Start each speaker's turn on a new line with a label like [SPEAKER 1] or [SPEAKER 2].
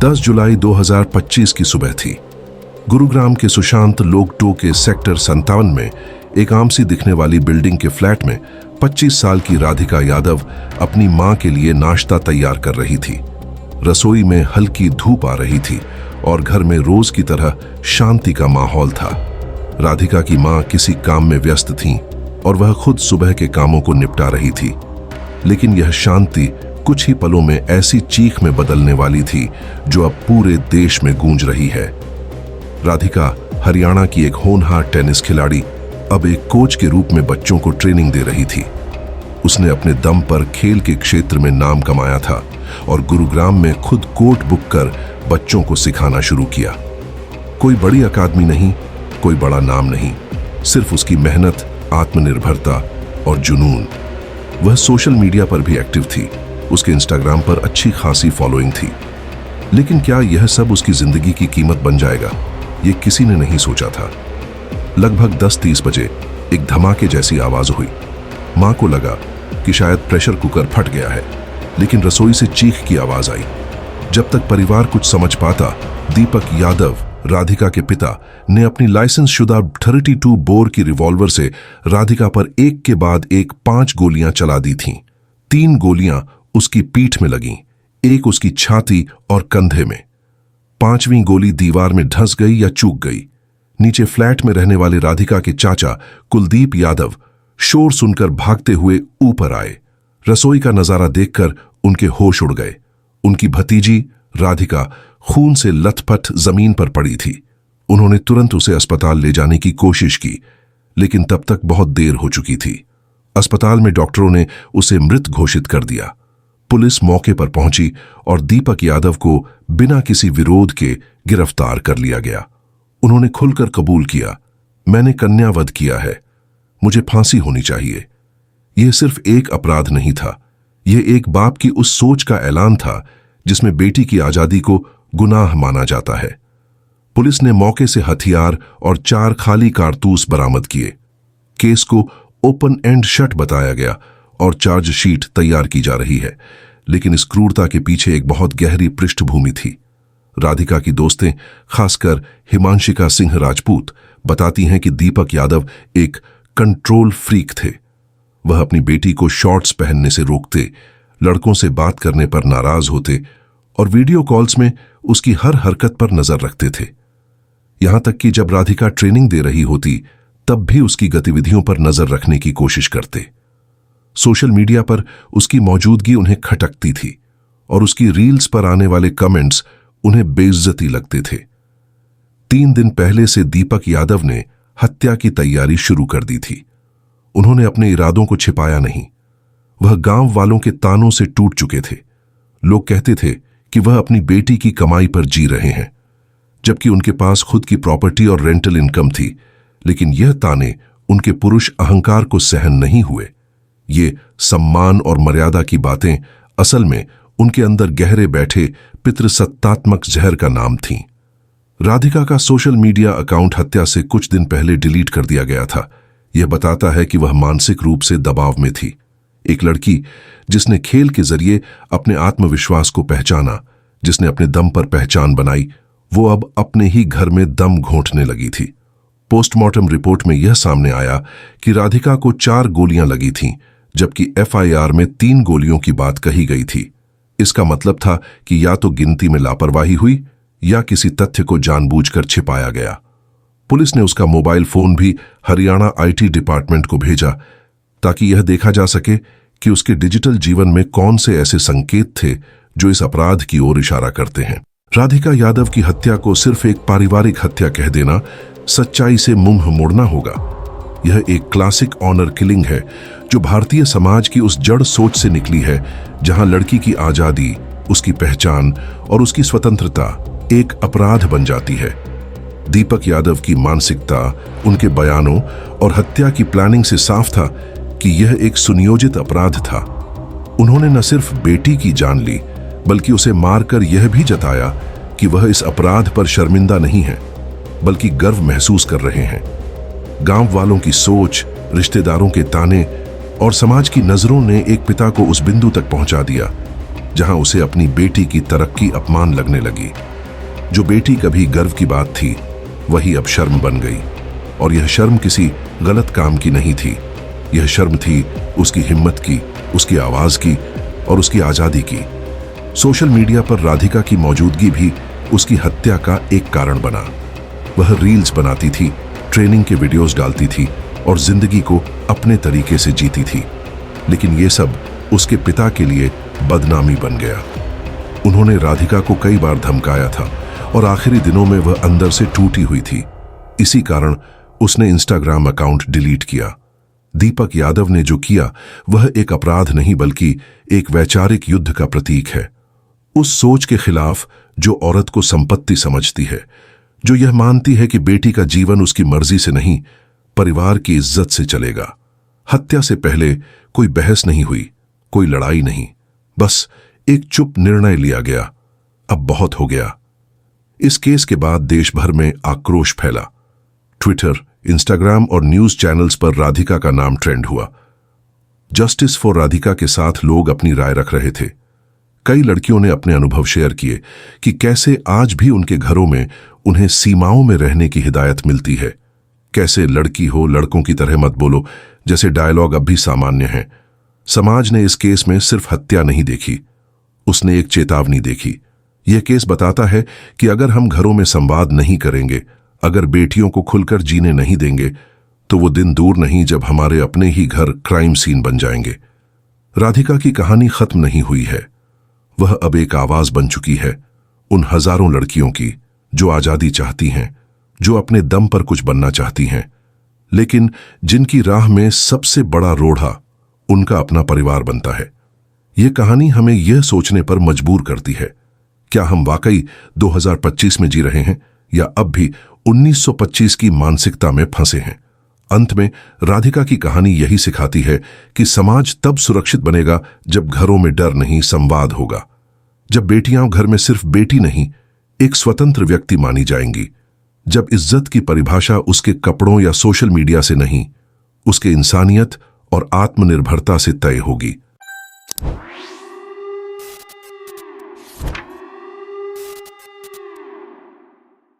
[SPEAKER 1] 10 जुलाई 2025 की सुबह थी। गुरुग्राम के सुशांत लोकटो के सेक्टर 57 में एक आम सी दिखने वाली बिल्डिंग के फ्लैट में 25 साल की राधिका यादव अपनी मां के लिए नाश्ता तैयार कर रही थी। रसोई में हल्की धूप आ रही थी और घर में रोज की तरह शांति का माहौल था। राधिका की मां किसी काम में व्यस्त थीं और वह खुद सुबह के कामों को निपटा रही थी, लेकिन यह शांति कुछ ही पलों में ऐसी चीख में बदलने वाली थी जो अब पूरे देश में गूंज रही है। राधिका हरियाणा की एक होनहार टेनिस खिलाड़ी अब एक कोच के रूप में बच्चों को ट्रेनिंग दे रही थी। उसने अपने दम पर खेल के क्षेत्र में नाम कमाया था और गुरुग्राम में खुद कोर्ट बुक कर बच्चों को सिखाना शुरू किया। कोई बड़ी अकादमी नहीं, कोई बड़ा नाम नहीं, सिर्फ उसकी मेहनत, आत्मनिर्भरता और जुनून। वह सोशल मीडिया पर भी एक्टिव थी। उसके इंस्टाग्राम पर अच्छी खासी फॉलोइंग थी। लेकिन क्या यह सब उसकी जिंदगी की कीमत बन जाएगा, ये किसी ने नहीं सोचा था। लगभग 10:30 बजे एक धमाके जैसी आवाज हुई। मां को लगा कि शायद प्रेशर कुकर फट गया है, लेकिन रसोई से चीख की आवाज आई। जब तक परिवार कुछ समझ पाता, दीपक यादव, राधिका के पिता, ने अपनी लाइसेंस शुदा 32 बोर की रिवॉल्वर से राधिका पर एक के बाद एक 5 गोलियां चला दी थीं। 3 गोलियां उसकी पीठ में लगीं, एक उसकी छाती और कंधे में। 5वीं गोली दीवार में धंस गई या चूक गई। नीचे फ्लैट में रहने वाले राधिका के चाचा कुलदीप यादव शोर सुनकर भागते हुए ऊपर आए। रसोई का नजारा देखकर उनके होश उड़ गए। उनकी भतीजी राधिका खून से लथपथ जमीन पर पड़ी थी। उन्होंने तुरंत उसे अस्पताल ले जाने की कोशिश की, लेकिन तब तक बहुत देर हो चुकी थी। अस्पताल में डॉक्टरों ने उसे मृत घोषित कर दिया। पुलिस मौके पर पहुंची और दीपक यादव को बिना किसी विरोध के गिरफ्तार कर लिया गया। उन्होंने खुलकर कबूल किया, मैंने कन्यावध किया है, मुझे फांसी होनी चाहिए। यह सिर्फ एक अपराध नहीं था, यह एक बाप की उस सोच का ऐलान था जिसमें बेटी की आजादी को गुनाह माना जाता है। पुलिस ने मौके से हथियार और 4 खाली कारतूस बरामद किए। केस को ओपन एंड शट बताया गया और चार्जशीट तैयार की जा रही है, लेकिन इस क्रूरता के पीछे एक बहुत गहरी पृष्ठभूमि थी। राधिका की दोस्तें, खासकर हिमांशिका सिंह राजपूत, बताती हैं कि दीपक यादव एक कंट्रोल फ्रीक थे। वह अपनी बेटी को शॉर्ट्स पहनने से रोकते, लड़कों से बात करने पर नाराज होते और वीडियो कॉल्स में उसकी हर हरकत पर नजर रखते थे। यहां तक कि जब राधिका ट्रेनिंग दे रही होती, तब भी उसकी गतिविधियों पर नजर रखने की कोशिश करते। सोशल मीडिया पर उसकी मौजूदगी उन्हें खटकती थी और उसकी रील्स पर आने वाले कमेंट्स उन्हें बेइज्जती लगते थे। 3 दिन पहले से दीपक यादव ने हत्या की तैयारी शुरू कर दी थी। उन्होंने अपने इरादों को छिपाया नहीं। वह गांव वालों के तानों से टूट चुके थे। लोग कहते थे कि वह अपनी बेटी की कमाई पर जी रहे हैं, जबकि उनके पास खुद की प्रॉपर्टी और रेंटल इनकम थी। लेकिन यह ताने उनके पुरुष अहंकार को सहन नहीं हुए। ये सम्मान और मर्यादा की बातें असल में उनके अंदर गहरे बैठे पितृसत्तात्मक जहर का नाम थीं। राधिका का सोशल मीडिया अकाउंट हत्या से कुछ दिन पहले डिलीट कर दिया गया था। यह बताता है कि वह मानसिक रूप से दबाव में थी। एक लड़की जिसने खेल के जरिए अपने आत्मविश्वास को पहचाना, जिसने अपने दम पर पहचान बनाई, वो अब अपने ही घर में दम घोंटने लगी थी। पोस्टमार्टम रिपोर्ट में यह सामने आया कि राधिका को 4 गोलियां लगी थीं, जबकि एफआईआर में 3 गोलियों की बात कही गई थी। इसका मतलब था कि या तो गिनती में लापरवाही हुई या किसी तथ्य को जानबूझकर छिपाया गया। पुलिस ने उसका मोबाइल फोन भी हरियाणा आईटी डिपार्टमेंट को भेजा ताकि यह देखा जा सके कि उसके डिजिटल जीवन में कौन से ऐसे संकेत थे जो इस अपराध की ओर इशारा करते हैं। राधिका यादव की हत्या को सिर्फ एक पारिवारिक हत्या कह देना सच्चाई से मुंह मोड़ना होगा। यह एक क्लासिक ऑनर किलिंग है जो भारतीय समाज की उस जड़ सोच से निकली है जहां लड़की की आजादी, उसकी पहचान और उसकी स्वतंत्रता एक अपराध बन जाती है। दीपक यादव की मानसिकता, उनके बयानों और हत्या की प्लानिंग से साफ था कि यह एक सुनियोजित अपराध था। उन्होंने न सिर्फ बेटी की जान ली, बल्कि उसे मारकर यह भी जताया कि वह इस अपराध पर शर्मिंदा नहीं है, बल्कि गर्व महसूस कर रहे हैं। गांव वालों की सोच, रिश्तेदारों के ताने और समाज की नजरों ने एक पिता को उस बिंदु तक पहुंचा दिया जहां उसे अपनी बेटी की तरक्की अपमान लगने लगी। जो बेटी कभी गर्व की बात थी, वही अब शर्म बन गई। और यह शर्म किसी गलत काम की नहीं थी। यह शर्म थी उसकी हिम्मत की, उसकी आवाज की और उसकी आजादी की। सोशल मीडिया पर राधिका की मौजूदगी भी उसकी हत्या का एक कारण बना। वह रील्स बनाती थी, ट्रेनिंग के वीडियोस डालती थी और जिंदगी को अपने तरीके से जीती थी। लेकिन ये सब उसके पिता के लिए बदनामी बन गया। उन्होंने राधिका को कई बार धमकाया था और आखिरी दिनों में वह अंदर से टूटी हुई थी। इसी कारण उसने इंस्टाग्राम अकाउंट डिलीट किया। दीपक यादव ने जो किया वह एक अपराध नहीं बल्कि एक वैचारिक युद्ध का प्रतीक है। उस सोच के खिलाफ जो औरत को संपत्ति समझती है, जो यह मानती है कि बेटी का जीवन उसकी मर्जी से नहीं, परिवार की इज्जत से चलेगा। हत्या से पहले कोई बहस नहीं हुई, कोई लड़ाई नहीं, बस एक चुप निर्णय लिया गया। अब बहुत हो गया। इस केस के बाद देश भर में आक्रोश फैला। ट्विटर, इंस्टाग्राम और न्यूज चैनल्स पर राधिका का नाम ट्रेंड हुआ। जस्टिस फॉर राधिका के साथ लोग अपनी राय रख रहे थे। कई लड़कियों ने अपने अनुभव शेयर किए कि कैसे आज भी उनके घरों में उन्हें सीमाओं में रहने की हिदायत मिलती है। कैसे लड़की हो लड़कों की तरह मत बोलो जैसे डायलॉग अब भी सामान्य हैं। समाज ने इस केस में सिर्फ हत्या नहीं देखी, उसने एक चेतावनी देखी। यह केस बताता है कि अगर हम घरों में संवाद नहीं करेंगे, अगर बेटियों को खुलकर जीने नहीं देंगे, तो वो दिन दूर नहीं जब हमारे अपने ही घर क्राइम सीन बन जाएंगे। राधिका की कहानी खत्म नहीं हुई है। वह अब एक आवाज बन चुकी है उन हजारों लड़कियों की जो आजादी चाहती हैं, जो अपने दम पर कुछ बनना चाहती हैं, लेकिन जिनकी राह में सबसे बड़ा रोड़ा उनका अपना परिवार बनता है। यह कहानी हमें यह सोचने पर मजबूर करती है, क्या हम वाकई 2025 में जी रहे हैं या अब भी 1925 की मानसिकता में फंसे हैं। अंत में राधिका की कहानी यही सिखाती है कि समाज तब सुरक्षित बनेगा जब घरों में डर नहीं, संवाद होगा। जब बेटियां घर में सिर्फ बेटी नहीं, एक स्वतंत्र व्यक्ति मानी जाएंगी। जब इज्जत की परिभाषा उसके कपड़ों या सोशल मीडिया से नहीं, उसके इंसानियत और आत्मनिर्भरता से तय होगी।